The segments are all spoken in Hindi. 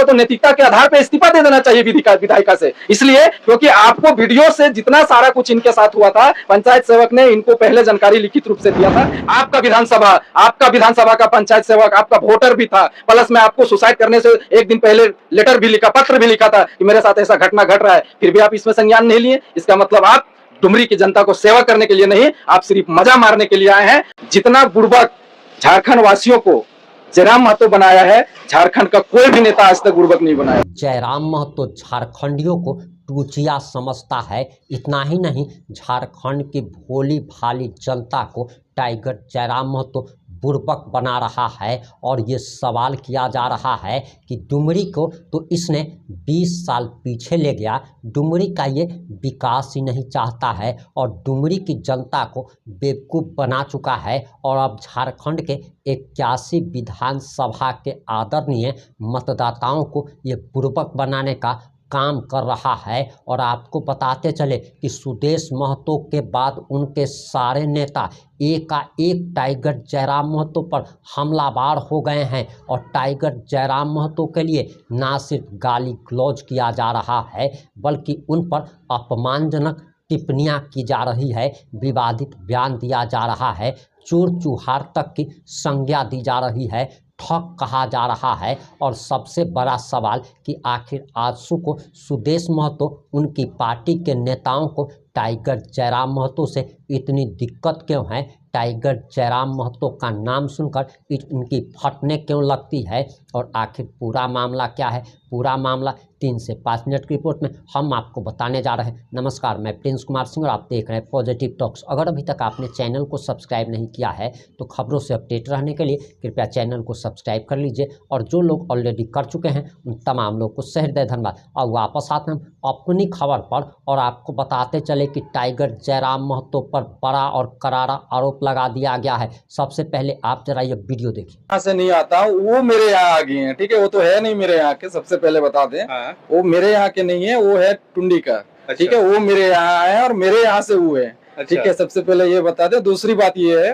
आपको तो नैतिकता के आधार पर इस्तीफा दे देना चाहिए विधायिका से, इसलिए क्योंकि आपको वीडियो से जितना सारा कुछ इनके साथ हुआ था, पंचायत सेवक ने इनको पहले जानकारी लिखित रूप से दिया था। आपका विधानसभा का पंचायत सेवक आपका वोटर भी था, प्लस मैं आपको सुसाइड करने से एक दिन पहले लेटर भी लिखा, पत्र भी लिखा था कि मेरे साथ ऐसा घटना घट रहा है, फिर भी आप इसमें संज्ञान नहीं लिए। इसका मतलब आप डुमरी की जनता को सेवा करने के लिए नहीं, आप सिर्फ मजा मारने के लिए आए हैं। जितना बुड़बक झारखंड वासियों को जयराम महतो बनाया है, झारखंड का कोई भी नेता आज तक बुड़बक नहीं बनाया। जयराम महतो झारखंडियों को टूचिया समझता है। इतना ही नहीं, झारखंड की भोली भाली जनता को टाइगर जयराम महतो बुड़बक बना रहा है। और ये सवाल किया जा रहा है कि डुमरी को तो इसने 20 साल पीछे ले गया, डुमरी का ये विकास ही नहीं चाहता है और डुमरी की जनता को बेवकूफ़ बना चुका है। और अब झारखंड के 81 विधानसभा के आदरणीय मतदाताओं को ये बुड़बक बनाने का काम कर रहा है। और आपको बताते चले कि सुदेश महतो के बाद उनके सारे नेता एकाएक टाइगर जयराम महतो पर हमलावर हो गए हैं। और टाइगर जयराम महतो के लिए ना सिर्फ गाली गलौज किया जा रहा है, बल्कि उन पर अपमानजनक टिप्पणियां की जा रही है, विवादित बयान दिया जा रहा है, चोर चूहार तक की संज्ञा दी जा रही है, ठग कहा जा रहा है। और सबसे बड़ा सवाल कि आखिर आजसू को सुदेश महतो उनकी पार्टी के नेताओं को टाइगर जयराम महतो से इतनी दिक्कत क्यों है, टाइगर जयराम महतो का नाम सुनकर इनकी फटने क्यों लगती है, और आखिर पूरा मामला क्या है। पूरा मामला 3 से 5 मिनट की रिपोर्ट में हम आपको बताने जा रहे हैं। नमस्कार, मैं प्रिंस कुमार सिंह और आप देख रहे हैं पॉजिटिव टॉक्स। अगर अभी तक आपने चैनल को सब्सक्राइब नहीं किया है तो खबरों से अपडेट रहने के लिए कृपया चैनल को सब्सक्राइब कर लीजिए। और जो लोग ऑलरेडी कर चुके हैं उन तमाम लोग को सहृदय धन्यवाद। और वापस आते हैं हम अपनी खबर पर और आपको बताते चले कि टाइगर जयराम महतो पर बड़ा और करारा आरोप लगा दिया गया है। सबसे पहले आप जरा ये वीडियो देखिए। यहाँ से नहीं आता हूँ, वो मेरे यहाँ आ गए हैं, ठीक है, वो तो है नहीं मेरे यहाँ के, सबसे पहले बता दें। हाँ। वो मेरे यहाँ के नहीं है, वो है टुंडी का। अच्छा। ठीक है, वो मेरे यहाँ आए हैं और मेरे यहाँ से वो है। अच्छा। ठीक है, सबसे पहले ये बता दें। दूसरी बात ये है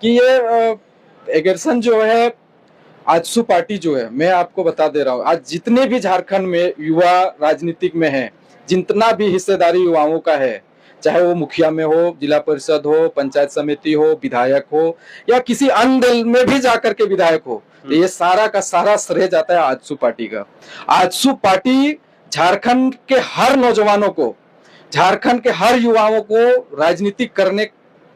कि ये एगरसन जो है, आजसू पार्टी जो है, मैं आपको बता दे रहा हूँ, आज जितने भी झारखंड में युवा राजनीतिक में है, जितना भी हिस्सेदारी युवाओं का है, चाहे वो मुखिया में हो, जिला परिषद हो, पंचायत समिति हो, विधायक हो, या किसी अन्य दल में भी जाकर के विधायक हो, तो ये सारा का सारा श्रेय जाता है आजसू पार्टी का। आजसू पार्टी झारखंड के हर नौजवानों को, झारखंड के हर युवाओं को राजनीतिक करने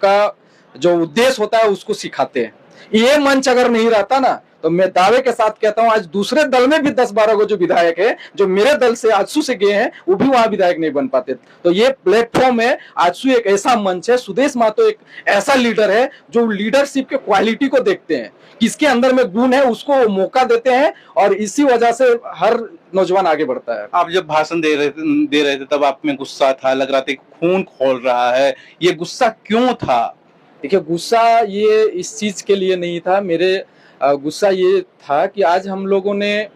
का जो उद्देश्य होता है उसको सिखाते हैं। ये मंच अगर नहीं रहता ना, तो मैं दावे के साथ कहता हूं, आज दूसरे दल में भी 10-12 को जो विधायक है, जो मेरे दल से आजसू से गए हैं, वो भी वहां विधायक नहीं बन पाते। तो ये प्लेटफॉर्म है, आजसू एक ऐसा मंच है, सुदेश महतो एक ऐसा लीडर है जो लीडरशिप के क्वालिटी को देखते हैं, किसके अंदर में गुण है उसको मौका देते हैं, और इसी वजह से हर नौजवान आगे बढ़ता है। आप जब भाषण दे रहे थे तब आप में गुस्सा था, लग रहा था खून खोल रहा है, ये गुस्सा क्यों था? देखिए, गुस्सा ये इस चीज के लिए नहीं था, मेरे गुस्सा ये था कि आज हम लोगों ने,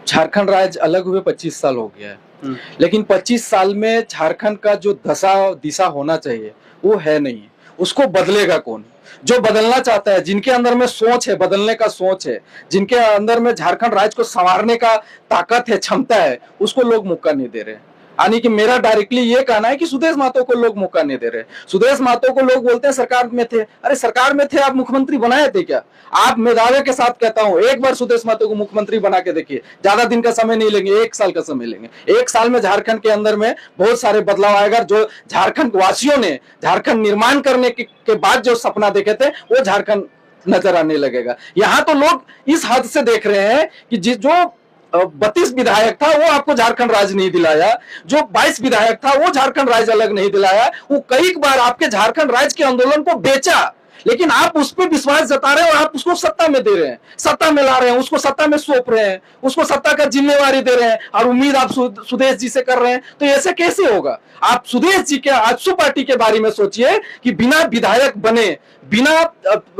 झारखंड राज्य अलग हुए 25 साल हो गया है, लेकिन 25 साल में झारखंड का जो दिशा होना चाहिए वो है नहीं। उसको बदलेगा कौन? जो बदलना चाहता है, जिनके अंदर में सोच है, बदलने का सोच है, जिनके अंदर में झारखंड राज्य को संवारने का ताकत है, क्षमता है, उसको लोग मौका नहीं दे रहे। यानी कि मेरा डायरेक्टली ये कहना है कि सुदेश महतो को लोग मौका नहीं दे रहे। सुदेश महतो को लोग बोलते हैं सरकार में थे। अरे सरकार में थे, आप मुख्यमंत्री बनाए थे क्या? आप, मैं दावे के साथ कहता हूं, एक बार सुदेश महतो को मुख्यमंत्री बना के देखिए, ज्यादा दिन का समय नहीं लेंगे, 1 साल का समय लेंगे। 1 साल में झारखंड के अंदर में बहुत सारे बदलाव आएगा। जो झारखंड वासियों ने झारखंड निर्माण करने के बाद जो सपना देखे थे, वो झारखंड नजर आने लगेगा। यहाँ तो लोग इस हद से देख रहे हैं कि जो 32 विधायक था वो आपको झारखंड राज्य नहीं दिलाया, जो 22 विधायक था वो झारखंड राज्य अलग नहीं दिलाया, वो कई बार आपके झारखंड राज्य के आंदोलन को बेचा, लेकिन आप उस पर विश्वास जता रहे हैं और आप उसको सत्ता में दे रहे हैं, सत्ता में ला रहे हैं, उसको सत्ता में सौंप रहे हैं, उसको सत्ता का जिम्मेवारी दे रहे हैं, और उम्मीद आप सुदेश जी से कर रहे हैं। तो ऐसे कैसे होगा? आप सुदेश जी के, आजसू पार्टी के बारे में सोचिए कि बिना विधायक बने, बिना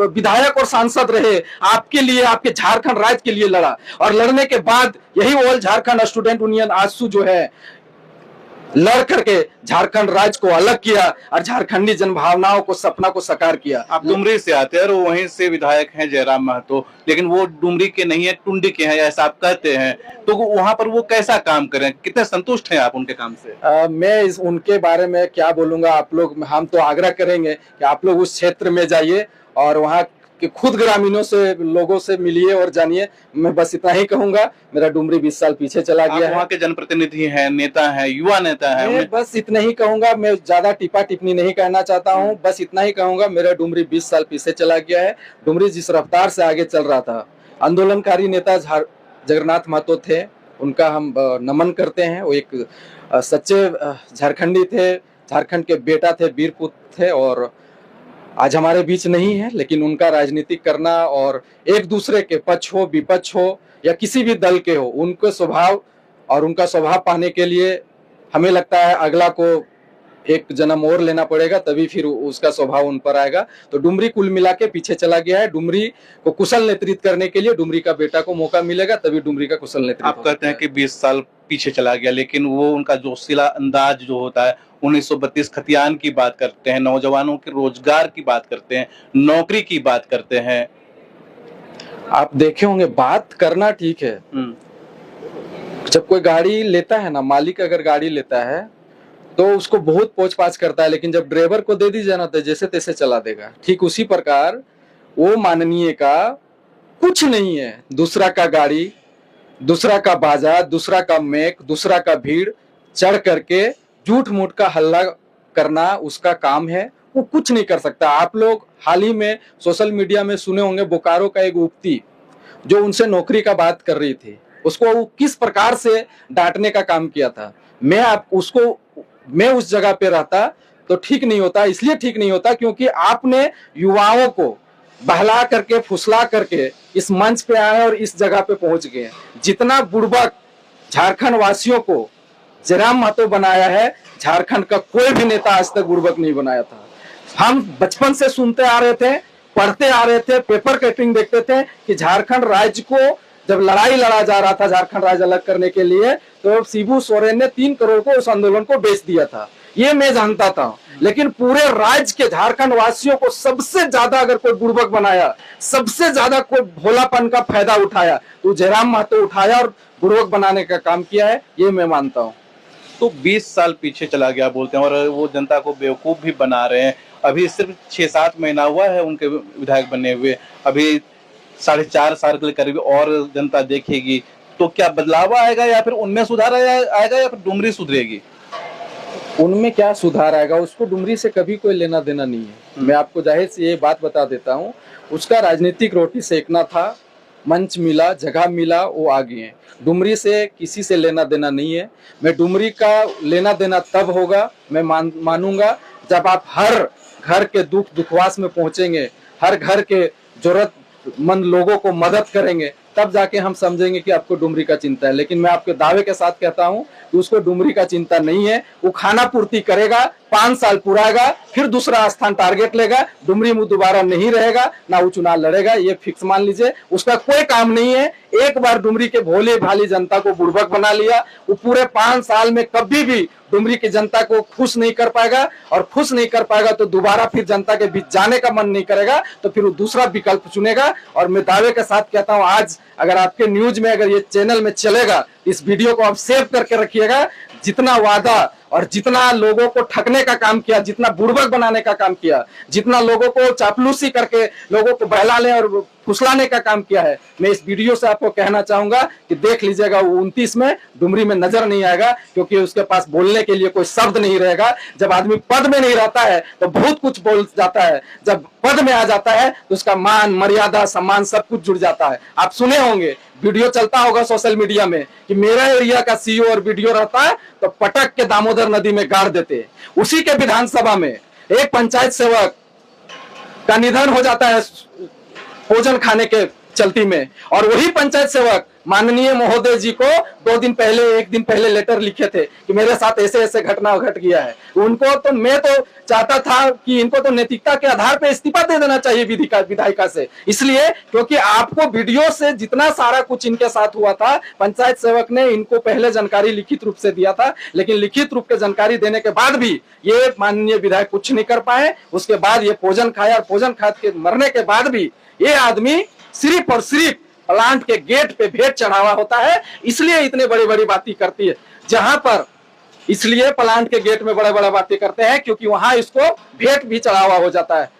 विधायक और सांसद रहे, आपके लिए, आपके झारखंड राज्य के लिए लड़ा, और लड़ने के बाद यही all Jharkhand student union AJSU जो है, लड़ करके झारखंड राज्य को अलग किया और झारखंडी जनभावनाओं को, सपना को साकार किया। आप डुमरी से आते हैं और वहीं से विधायक हैं जयराम महतो, लेकिन वो डुमरी के नहीं है, टुंडी के हैं, ऐसा आप कहते हैं, तो वहां पर वो कैसा काम करें, कितने संतुष्ट हैं आप उनके काम से? मैं उनके बारे में क्या बोलूंगा, आप लोग, हम तो आग्रह करेंगे कि आप लोग उस क्षेत्र में जाइए और वहाँ कि खुद ग्रामीणों से, लोगों से मिलिए और जानिए। मैं बस इतना ही कहूंगा, मेरा डुमरी 20 साल पीछे चला गया है। वहाँ के जनप्रतिनिधि हैं, नेता हैं, युवा नेता हैं, मैं बस इतना ही कहूंगा, मैं ज्यादा टिप्पा टिप्पणी नहीं कहना चाहता हूँ, बस इतना ही कहूंगा, मेरा डुमरी 20 साल पीछे चला गया है। डुमरी जिस रफ्तार से आगे चल रहा था, आंदोलनकारी नेता जगन्नाथ महतो थे, उनका हम नमन करते हैं। वो एक सच्चे झारखंडी थे, झारखंड के बेटा थे, वीर पुत्र थे, और आज हमारे बीच नहीं है, लेकिन उनका राजनीतिक करना और एक दूसरे के पक्ष हो, विपक्ष हो या किसी भी दल के हो, उनके स्वभाव और उनका स्वभाव पाने के लिए हमें लगता है अगला को एक जन्म और लेना पड़ेगा, तभी फिर उसका स्वभाव उन पर आएगा। तो डुमरी कुल मिला के पीछे चला गया है। डुमरी को कुशल नेतृत्व करने के लिए डुमरी का बेटा को मौका मिलेगा, तभी डुमरी का कुशल नेतृत्व। आप कहते हैं कि 20 साल पीछे चला गया, लेकिन वो उनका जोशीला अंदाज जो होता है, 1932 खतियान की बात करते हैं, नौजवानों के रोजगार की बात करते हैं, नौकरी की बात करते हैं। आप देखे होंगे, बात करना ठीक है, जब कोई गाड़ी लेता है ना, मालिक अगर गाड़ी लेता है तो उसको बहुत पोछ पाछ करता है, लेकिन जब ड्राइवर को दे दीजिए ना तो जैसे तैसे चला देगा। ठीक उसी प्रकार वो माननीय का कुछ नहीं है, दूसरा का गाड़ी, दूसरा का बाजार, दूसरा का मेक, दूसरा का भीड़ चढ़ करके झूठ मूठ का हल्ला करना उसका काम है, वो कुछ नहीं कर सकता। आप लोग हाल ही में सोशल मीडिया में सुने होंगे, बोकारो का एक युवती जो उनसे नौकरी का बात कर रही थी, उसको वो किस प्रकार से डांटने का काम किया था। मैं उस जगह पे रहता तो ठीक नहीं होता। इसलिए ठीक नहीं होता क्योंकि आपने युवाओं को बहला करके, फुसला करके इस मंच पे आए और इस जगह पे पहुंच गए। जितना बुड़बक झारखंड वासियों को जयराम महतो बनाया है, झारखंड का कोई भी नेता आज तक बुड़बक नहीं बनाया था। हम बचपन से सुनते आ रहे थे, पढ़ते आ रहे थे, पेपर कटिंग देखते थे कि झारखंड राज्य को जब लड़ाई लड़ा जा रहा था झारखंड राज्य अलग करने के लिए, तो शिबू सोरेन ने 3 करोड़ को उस आंदोलन को बेच दिया था। ये मैं जानता था, लेकिन पूरे राज्य के झारखंड वासियों को सबसे ज्यादा अगर कोई बुड़बक बनाया, सबसे ज्यादा कोई भोलापन का फायदा उठाया, तो जयराम महतो उठाया और बुड़बक बनाने का काम किया है, ये मैं मानता हूँ। तो 20 साल पीछे चला गया बोलते हैं और वो जनता को बेवकूफ भी बना रहे हैं। अभी सिर्फ 6-7 महीना हुआ है उनके विधायक बने हुए, अभी 4.5 साल के करीब और जनता देखेगी, तो क्या बदलाव आएगा या फिर उनमें सुधार आएगा या फिर डुमरी सुधरेगी? उनमें क्या सुधार आएगा, उसको डुमरी से कभी कोई लेना देना नहीं है। मैं आपको जाहिर से ये बात बता देता हूँ, उसका राजनीतिक रोटी सेकना था, मंच मिला, जगह मिला, वो आ गए हैं। डुमरी से किसी से लेना देना नहीं है। मैं डुमरी का लेना देना तब होगा, मैं मानूंगा जब आप हर घर के दुखवास में पहुंचेंगे, हर घर के जरूरतमंद लोगों को मदद करेंगे, तब जाके हम समझेंगे कि आपको डुमरी का चिंता है। लेकिन मैं आपके दावे के साथ कहता हूं कि उसको डुमरी का चिंता नहीं है। वो खाना पूर्ति करेगा, 5 साल पुराएगा, फिर दूसरा स्थान टारगेट लेगा, डुमरी में दोबारा नहीं रहेगा, ना वो चुनाव लड़ेगा, ये फिक्स मान लीजिए। उसका कोई काम नहीं है। एक बार डुमरी के भोले भाली जनता को बुड़बक बना लिया, वो पूरे 5 साल में कभी भी डुमरी की जनता को खुश नहीं कर पाएगा, और खुश नहीं कर पाएगा तो दोबारा फिर जनता के बीच जाने का मन नहीं करेगा, तो फिर वो दूसरा विकल्प चुनेगा। और मैं दावे के साथ कहता हूं, आज अगर आपके न्यूज में, अगर ये चैनल में चलेगा, इस वीडियो को आप सेव करके रखिएगा। जितना वादा और जितना लोगों को ठगने का काम किया, जितना बुड़बक बनाने का काम किया, जितना लोगों को चापलूसी करके लोगों को बहलाने और फुसलाने का काम किया है, मैं इस वीडियो से आपको कहना चाहूंगा कि देख लीजिएगा, वो 29 में डुमरी में नजर नहीं आएगा, क्योंकि उसके पास बोलने के लिए कोई शब्द नहीं रहेगा। जब आदमी पद में नहीं रहता है तो बहुत कुछ बोल जाता है, जब पद में आ जाता है तो उसका मान, मर्यादा, सम्मान सब कुछ जुड़ जाता है। आप सुने होंगे, वीडियो चलता होगा सोशल मीडिया में कि मेरा एरिया का सीईओ और वीडियो रहता है तो पटक के दामोदर नदी में गाड़ देते। उसी के विधानसभा में एक पंचायत सेवक का निधन हो जाता है भोजन खाने के चलती में, और वही पंचायत सेवक माननीय महोदय जी को 1 दिन पहले लेटर लिखे थे कि मेरे साथ ऐसे ऐसे घटना घट गया है। उनको तो मैं तो चाहता था कि इनको तो नैतिकता के आधार पर इस्तीफा दे देना चाहिए विधायिका से, इसलिए क्योंकि आपको वीडियो से जितना सारा कुछ इनके साथ हुआ था, पंचायत सेवक ने इनको पहले जानकारी लिखित रूप से दिया था, लेकिन लिखित रूप के जानकारी देने के बाद भी ये माननीय विधायक कुछ नहीं कर पाए। उसके बाद ये भोजन खाया और भोजन खा के मरने के बाद भी ये आदमी सिर्फ और सिर्फ प्लांट के गेट पे भेंट चढ़ावा होता है, इसलिए इतने बड़ी बड़ी बातें करती है। जहां पर इसलिए प्लांट के गेट में बड़ा बड़ा बातें करते हैं क्योंकि वहां इसको भेंट भी चढ़ावा हो जाता है।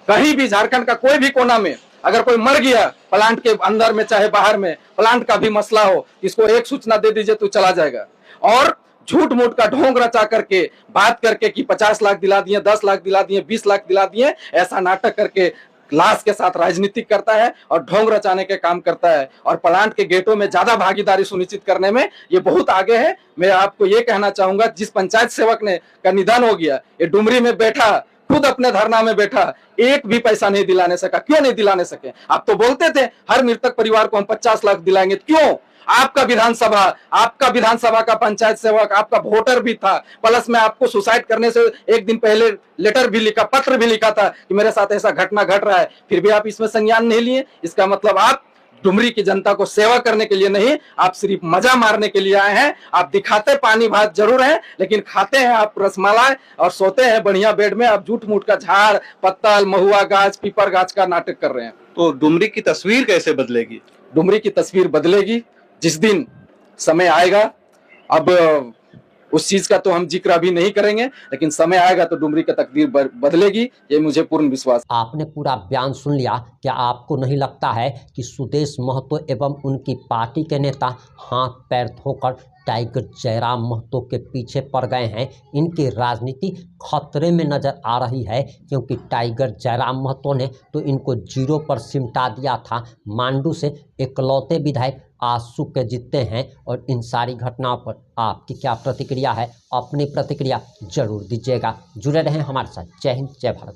कहीं भी झारखंड का कोई भी कोना में अगर कोई मर गया प्लांट के अंदर में चाहे बाहर में, प्लांट का भी मसला हो, इसको एक सूचना दे दीजिए तो चला जाएगा। और झूठ मूठ का ढोंग रचा करके बात करके कि 50 लाख दिला दिए, 10 लाख दिला दिए, 20 लाख दिला दिए, ऐसा नाटक करके लाश के साथ राजनीतिक करता है और ढोंग रचाने के काम करता है। और प्लांट के गेटों में ज्यादा भागीदारी सुनिश्चित करने में ये बहुत आगे है। मैं आपको ये कहना चाहूंगा, जिस पंचायत सेवक ने का निधन हो गया, ये डुमरी में बैठा, खुद अपने धरना में बैठा, एक भी पैसा नहीं दिलाने सका। क्यों नहीं दिलाने सके? आप तो बोलते थे हर मृतक परिवार को हम 50 लाख दिलाएंगे, क्यों? आपका विधानसभा का पंचायत सेवक आपका वोटर भी था, प्लस में आपको सुसाइड करने से 1 दिन पहले लेटर भी लिखा, पत्र भी लिखा था कि मेरे साथ ऐसा घटना घट रहा है, फिर भी आप इसमें संज्ञान नहीं लिए। इसका मतलब आप डुमरी की जनता को सेवा करने के लिए नहीं, आप सिर्फ मजा मारने के लिए आए हैं। आप दिखाते पानी भात जरूर है, लेकिन खाते हैं आप रसमलाई और सोते हैं बढ़िया बेड में। आप झूठ मूठ का झाड़ पत्तल महुआ गाछ पीपर गाछ का नाटक कर रहे हैं। तो डुमरी की तस्वीर कैसे बदलेगी? डुमरी की तस्वीर बदलेगी जिस दिन समय आएगा। अब उस चीज का तो हम जिक्र अभी नहीं करेंगे, लेकिन समय आएगा तो डुमरी का तकदीर बदलेगी, ये मुझे पूर्ण विश्वास। आपने पूरा बयान सुन लिया। क्या आपको नहीं लगता है कि सुदेश महतो एवं उनकी पार्टी के नेता हाथ पैर धोकर टाइगर जयराम महतो के पीछे पड़ गए हैं? इनकी राजनीति खतरे में नजर आ रही है, क्योंकि टाइगर जयराम महतो ने तो इनको 0 पर सिमटा दिया था। मांडू से इकलौते विधायक आंसू के जीतते हैं। और इन सारी घटनाओं पर आपकी क्या प्रतिक्रिया है? अपनी प्रतिक्रिया जरूर दीजिएगा। जुड़े रहें हमारे साथ। जय हिंद, जय भारत।